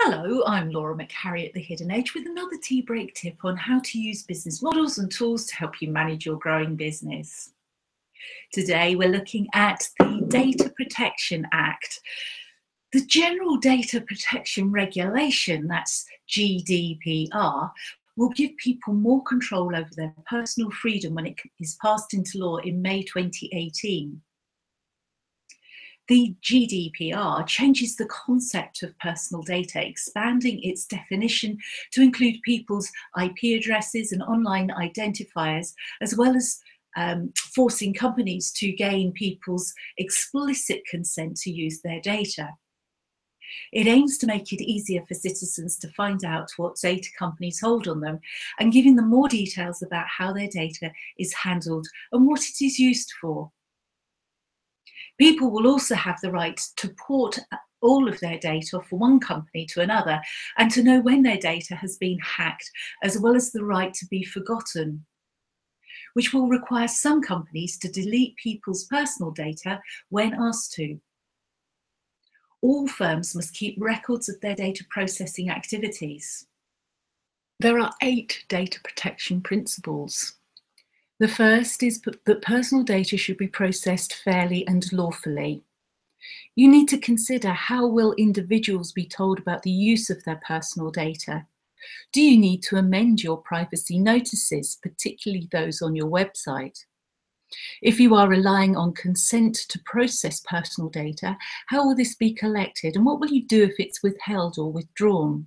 Hello, I'm Laura McHarrie at The Hidden Edge with another tea break tip on how to use business models and tools to help you manage your growing business. Today we're looking at the Data Protection Act. The General Data Protection Regulation, that's GDPR, will give people more control over their personal freedom when it is passed into law in May 2018. The GDPR changes the concept of personal data, expanding its definition to include people's IP addresses and online identifiers, as well as forcing companies to gain people's explicit consent to use their data. It aims to make it easier for citizens to find out what data companies hold on them and giving them more details about how their data is handled and what it is used for. People will also have the right to port all of their data from one company to another and to know when their data has been hacked, as well as the right to be forgotten, which will require some companies to delete people's personal data when asked to. All firms must keep records of their data processing activities. There are 8 data protection principles. The first is that personal data should be processed fairly and lawfully. You need to consider how will individuals be told about the use of their personal data. Do you need to amend your privacy notices, particularly those on your website? If you are relying on consent to process personal data, how will this be collected and what will you do if it's withheld or withdrawn?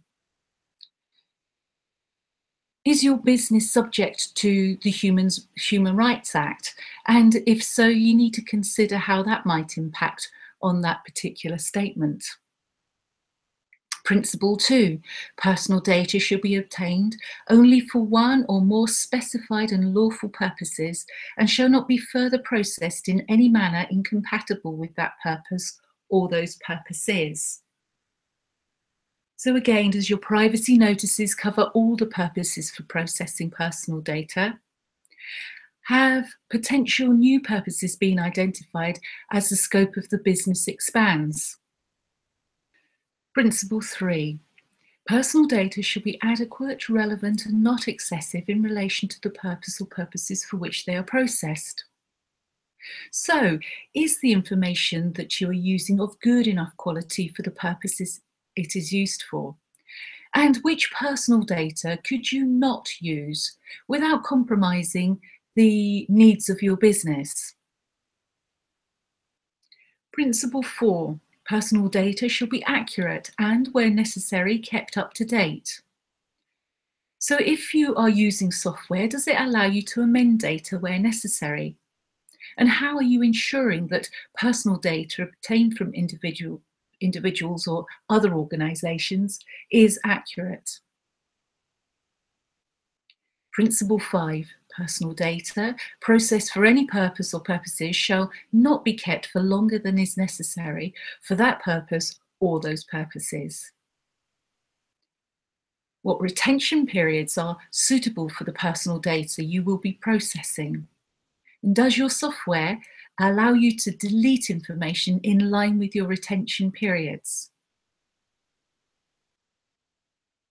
Is your business subject to the Human Rights Act? And if so, you need to consider how that might impact on that particular statement. Principle 2, personal data should be obtained only for one or more specified and lawful purposes and shall not be further processed in any manner incompatible with that purpose or those purposes. So again, does your privacy notices cover all the purposes for processing personal data? Have potential new purposes been identified as the scope of the business expands? Principle 3, personal data should be adequate, relevant, and not excessive in relation to the purpose or purposes for which they are processed. So, is the information that you are using of good enough quality for the purposes it is used for? And which personal data could you not use without compromising the needs of your business? Principle 4, personal data should be accurate and, where necessary, kept up to date. So if you are using software, does it allow you to amend data where necessary? And how are you ensuring that personal data obtained from individuals or other organisations is accurate? Principle 5, personal data processed for any purpose or purposes shall not be kept for longer than is necessary for that purpose or those purposes. What retention periods are suitable for the personal data you will be processing? And does your software allow you to delete information in line with your retention periods?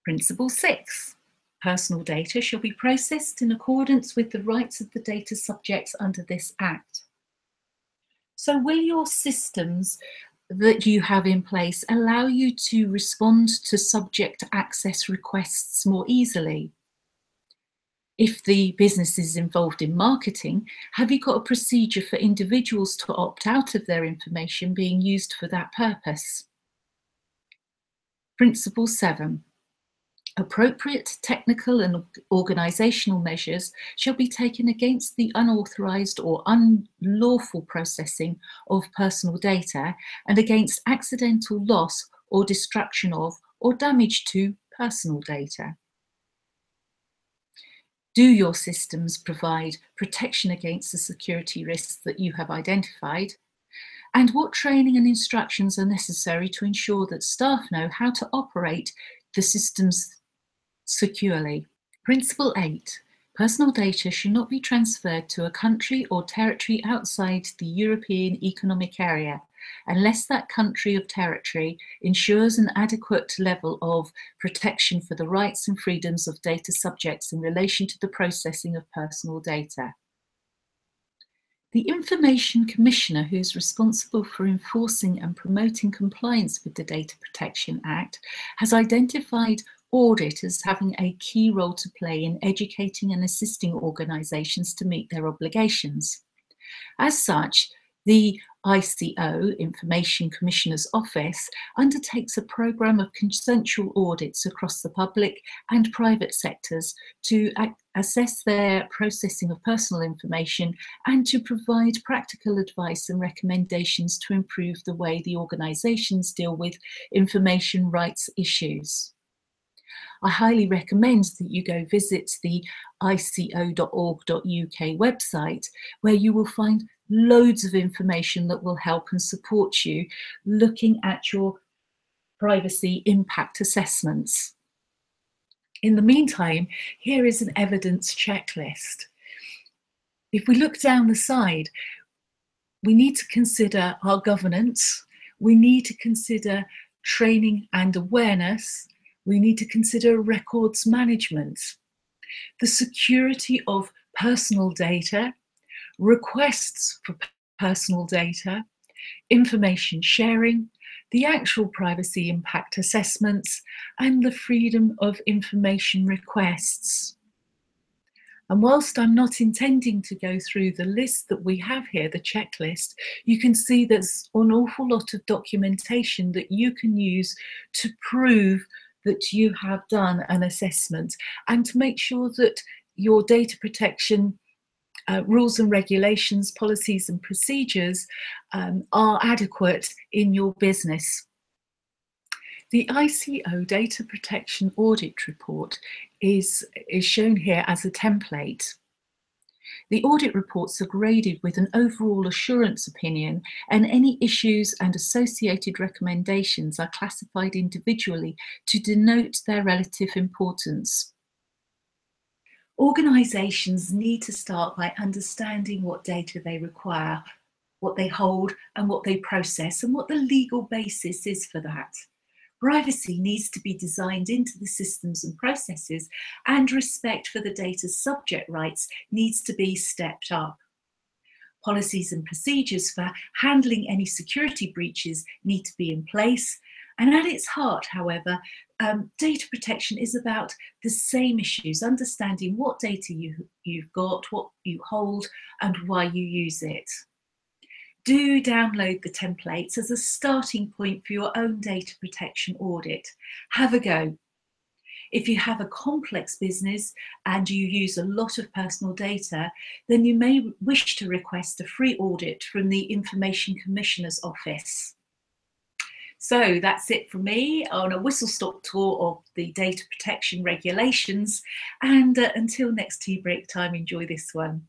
Principle 6, personal data shall be processed in accordance with the rights of the data subjects under this Act. So will your systems that you have in place allow you to respond to subject access requests more easily? If the business is involved in marketing, have you got a procedure for individuals to opt out of their information being used for that purpose? Principle 7, appropriate technical and organisational measures shall be taken against the unauthorised or unlawful processing of personal data and against accidental loss or destruction of or damage to personal data. Do your systems provide protection against the security risks that you have identified? And what training and instructions are necessary to ensure that staff know how to operate the systems securely? Principle 8, personal data should not be transferred to a country or territory outside the European Economic Area unless that country of territory ensures an adequate level of protection for the rights and freedoms of data subjects in relation to the processing of personal data. The Information Commissioner, who is responsible for enforcing and promoting compliance with the Data Protection Act, has identified audit as having a key role to play in educating and assisting organisations to meet their obligations. As such, the ICO, Information Commissioner's Office, undertakes a programme of consensual audits across the public and private sectors to assess their processing of personal information and to provide practical advice and recommendations to improve the way the organisations deal with information rights issues. I highly recommend that you go visit the ico.org.uk website, where you will find loads of information that will help and support you looking at your privacy impact assessments. In the meantime, here is an evidence checklist. If we look down the side, we need to consider our governance, we need to consider training and awareness, we need to consider records management, the security of personal data, requests for personal data, information sharing, the actual privacy impact assessments, and the freedom of information requests. And whilst I'm not intending to go through the list that we have here, the checklist, you can see there's an awful lot of documentation that you can use to prove that you have done an assessment and to make sure that your data protection rules and regulations, policies and procedures are adequate in your business. The ICO Data Protection Audit Report is shown here as a template. The audit reports are graded with an overall assurance opinion, and any issues and associated recommendations are classified individually to denote their relative importance. Organisations need to start by understanding what data they require, what they hold and what they process, and what the legal basis is for that. Privacy needs to be designed into the systems and processes, and respect for the data's subject rights needs to be stepped up. Policies and procedures for handling any security breaches need to be in place. And at its heart, however, data protection is about the same issues, understanding what data you've got, what you hold, and why you use it. Do download the templates as a starting point for your own data protection audit. Have a go. If you have a complex business and you use a lot of personal data, then you may wish to request a free audit from the Information Commissioner's Office. So that's it from me on a whistle-stop tour of the data protection regulations. And until next tea break time, enjoy this one.